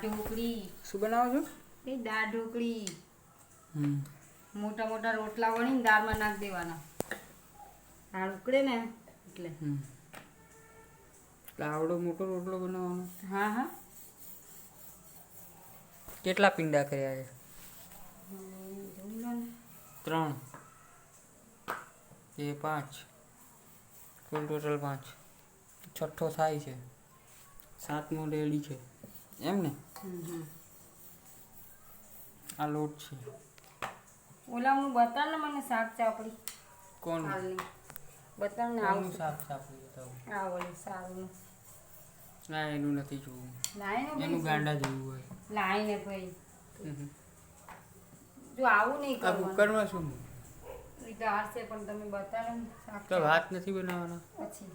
ઢોકળી. શું બનાવો છો? એ દાળ ઢોકળી. મોટા મોટા રોટલા વળીને દાળમાં નાખી દેવાના. દાળ ઉકળે ને એટલે. આવડો મોટો રોટલો બનાવવાનો? હા હા. કેટલા પીંડા કર્યા છે? 3 એ 5 કુલ ટોટલ 5. છઠ્ઠો થાય છે, 7મો રેડી છે એમ ને? આ લોટ છે. ઓલાનું બતાવ ને મને શાક ચાપડી. કોણ? બતાવ ને. આવું શાક ચાપડી બતાવું. આ ઓલું સારું. ના એનું નથી જોવું. લાઈને એનું ગાંડા જેવું હોય. લાઈને ભાઈ. જો આવું નહીં આ કરવાનું. કુકરમાં શું? એ તો હારશે પણ તમે બતાવો ને શાક. તો ભાત નથી બનાવવાના? પછી